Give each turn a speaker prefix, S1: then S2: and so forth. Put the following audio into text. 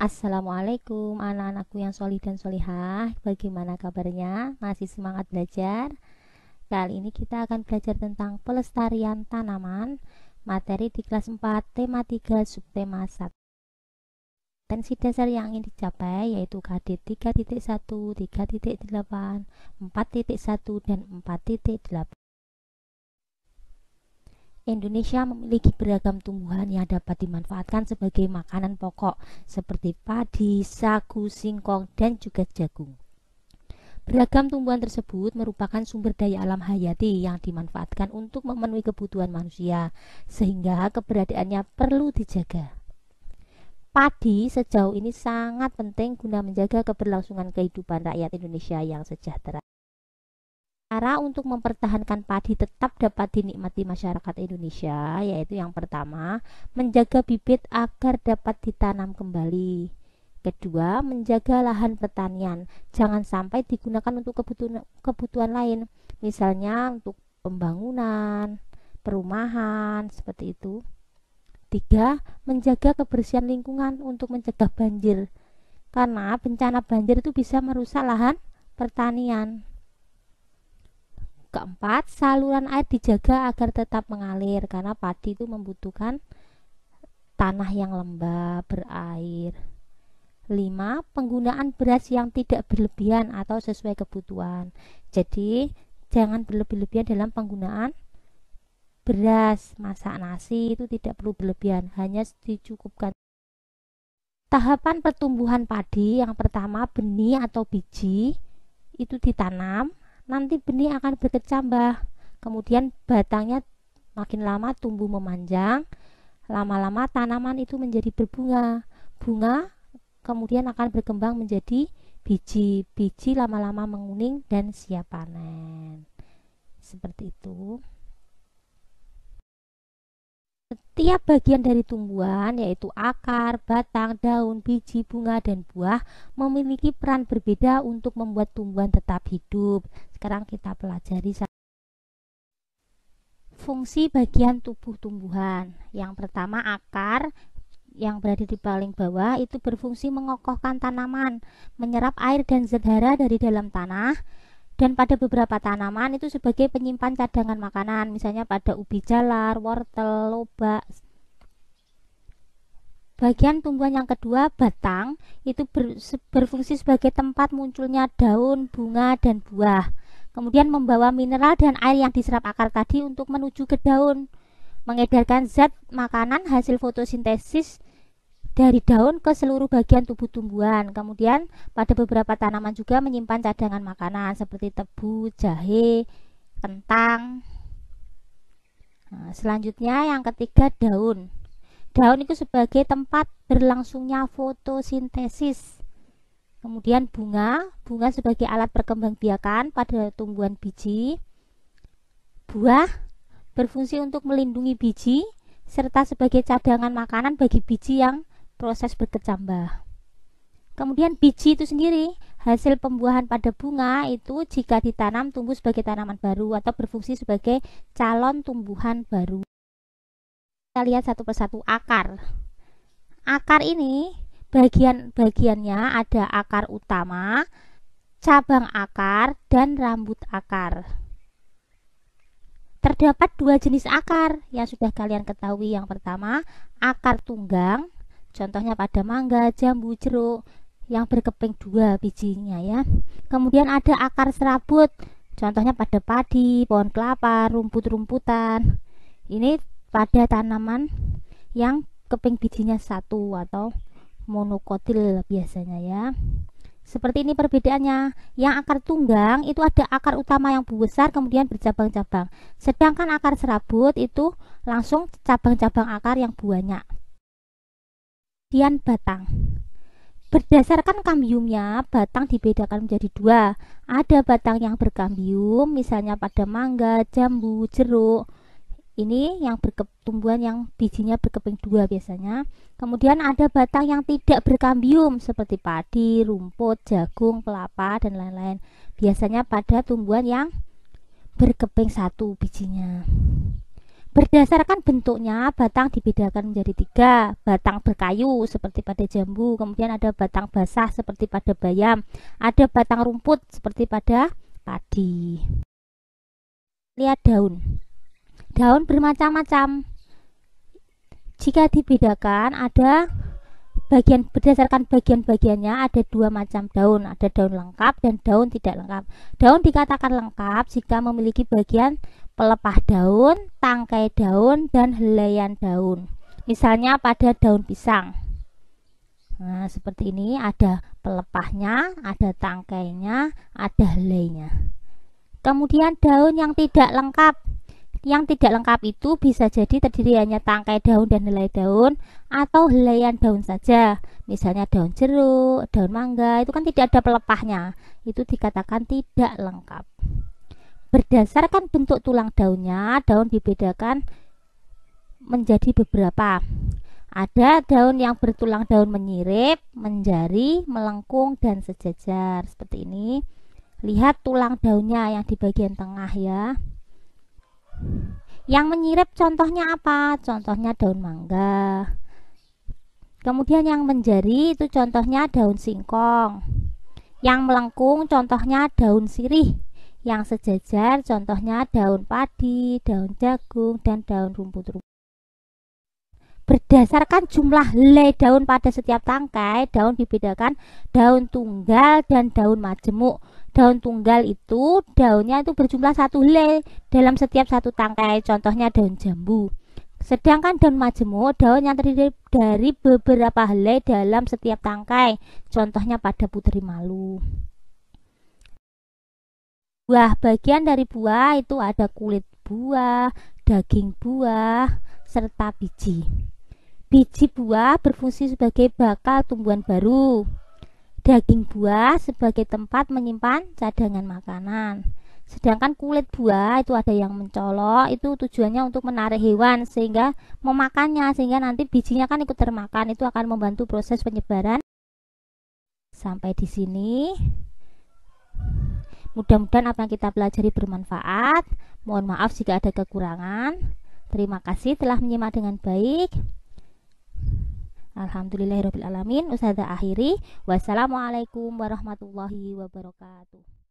S1: Assalamualaikum anak-anakku yang solih dan solihah. Bagaimana kabarnya? Masih semangat belajar? Kali ini kita akan belajar tentang pelestarian tanaman. Materi di kelas 4, tema 3, subtema 1. Tensi dasar yang ingin dicapai yaitu KD 3.1, 3.8, 4.1, dan 4.8. Indonesia memiliki beragam tumbuhan yang dapat dimanfaatkan sebagai makanan pokok seperti padi, sagu, singkong, dan juga jagung. Beragam tumbuhan tersebut merupakan sumber daya alam hayati yang dimanfaatkan untuk memenuhi kebutuhan manusia, sehingga keberadaannya perlu dijaga. Padi sejauh ini sangat penting guna menjaga keberlangsungan kehidupan rakyat Indonesia yang sejahtera. Cara untuk mempertahankan padi tetap dapat dinikmati masyarakat Indonesia yaitu yang pertama, menjaga bibit agar dapat ditanam kembali. Kedua, menjaga lahan pertanian, jangan sampai digunakan untuk kebutuhan lain, misalnya untuk pembangunan, perumahan, seperti itu. Tiga, menjaga kebersihan lingkungan untuk mencegah banjir, karena bencana banjir itu bisa merusak lahan pertanian. Keempat, saluran air dijaga agar tetap mengalir karena padi itu membutuhkan tanah yang lembab, berair. 5. Penggunaan beras yang tidak berlebihan atau sesuai kebutuhan. Jadi, jangan berlebihan dalam penggunaan beras. Masak nasi itu tidak perlu berlebihan, hanya dicukupkan. Tahapan pertumbuhan padi yang pertama, benih atau biji itu ditanam. Nanti benih akan berkecambah, kemudian batangnya makin lama tumbuh memanjang, lama-lama tanaman itu menjadi berbunga, bunga kemudian akan berkembang menjadi biji, biji lama-lama menguning dan siap panen. Seperti itu. Setiap bagian dari tumbuhan yaitu akar, batang, daun, biji, bunga, dan buah memiliki peran berbeda untuk membuat tumbuhan tetap hidup. Sekarang kita pelajari fungsi bagian tubuh tumbuhan. Yang pertama, akar yang berada di paling bawah itu berfungsi mengokohkan tanaman, menyerap air dan zat hara dari dalam tanah. Dan pada beberapa tanaman itu sebagai penyimpan cadangan makanan, misalnya pada ubi jalar, wortel, lobak. Bagian tumbuhan yang kedua, batang, itu berfungsi sebagai tempat munculnya daun, bunga, dan buah. Kemudian membawa mineral dan air yang diserap akar tadi untuk menuju ke daun, mengedarkan zat makanan hasil fotosintesis dari daun ke seluruh bagian tubuh tumbuhan. Kemudian pada beberapa tanaman juga menyimpan cadangan makanan seperti tebu, jahe, kentang. Nah, selanjutnya yang ketiga, daun. Daun itu sebagai tempat berlangsungnya fotosintesis. Kemudian bunga sebagai alat perkembangbiakan pada tumbuhan biji. Buah berfungsi untuk melindungi biji serta sebagai cadangan makanan bagi biji yang proses berkecambah. Kemudian biji itu sendiri, hasil pembuahan pada bunga itu jika ditanam tumbuh sebagai tanaman baru atau berfungsi sebagai calon tumbuhan baru. Kita lihat satu persatu akar. Akar ini bagian-bagiannya ada akar utama, cabang akar, dan rambut akar. Terdapat dua jenis akar yang sudah kalian ketahui. Yang pertama, akar tunggang. Contohnya pada mangga, jambu, jeruk yang berkeping dua bijinya ya. Kemudian ada akar serabut. Contohnya pada padi, pohon kelapa, rumput-rumputan. Ini pada tanaman yang keping bijinya satu atau monokotil biasanya ya. Seperti ini perbedaannya. Yang akar tunggang itu ada akar utama yang besar kemudian bercabang-cabang. Sedangkan akar serabut itu langsung cabang-cabang akar yang banyak. Kemudian batang. Berdasarkan kambiumnya, batang dibedakan menjadi dua. Ada batang yang berkambium, misalnya pada mangga, jambu, jeruk. Ini yang tumbuhan yang bijinya berkeping dua biasanya. Kemudian ada batang yang tidak berkambium seperti padi, rumput, jagung, kelapa, dan lain-lain. Biasanya pada tumbuhan yang berkeping satu bijinya. Berdasarkan bentuknya, batang dibedakan menjadi 3. Batang berkayu seperti pada jambu, kemudian ada batang basah seperti pada bayam, ada batang rumput seperti pada padi. Lihat daun. Daun bermacam-macam. Jika dibedakan, ada berdasarkan bagian-bagiannya ada 2 macam daun, ada daun lengkap dan daun tidak lengkap. Daun dikatakan lengkap jika memiliki bagian pelepah daun, tangkai daun, dan helaian daun. Misalnya pada daun pisang. Nah, seperti ini ada pelepahnya, ada tangkainya, ada helainya. Kemudian daun yang tidak lengkap. Yang tidak lengkap itu bisa jadi terdiri hanya tangkai daun dan helai daun atau helaian daun saja. Misalnya daun jeruk, daun mangga, itu kan tidak ada pelepahnya. Itu dikatakan tidak lengkap. Berdasarkan bentuk tulang daunnya, daun dibedakan menjadi beberapa. Ada daun yang bertulang daun menyirip, menjari, melengkung, dan sejajar. Seperti ini. Lihat tulang daunnya yang di bagian tengah ya. Yang menyirip contohnya apa? Contohnya daun mangga. Kemudian yang menjari itu contohnya daun singkong. Yang melengkung contohnya daun sirih. Yang sejajar contohnya daun padi, daun jagung, dan daun rumput-rumput. Berdasarkan jumlah helai daun pada setiap tangkai, daun dibedakan daun tunggal dan daun majemuk. Daun tunggal itu daunnya itu berjumlah 1 helai dalam setiap 1 tangkai, contohnya daun jambu. Sedangkan daun majemuk, daun yang terdiri dari beberapa helai dalam setiap tangkai, contohnya pada putri malu. Buah, bagian dari buah itu ada kulit buah, daging buah, serta biji. Biji buah berfungsi sebagai bakal tumbuhan baru. Daging buah sebagai tempat menyimpan cadangan makanan. Sedangkan kulit buah itu ada yang mencolok, itu tujuannya untuk menarik hewan sehingga memakannya, sehingga nanti bijinya kan ikut termakan. Itu akan membantu proses penyebaran. Sampai di sini. Mudah-mudahan apa yang kita pelajari bermanfaat. Mohon maaf jika ada kekurangan. Terima kasih telah menyimak dengan baik. Alhamdulillahirrahmanirrahim. Ustazah akhiri. Wassalamualaikum warahmatullahi wabarakatuh.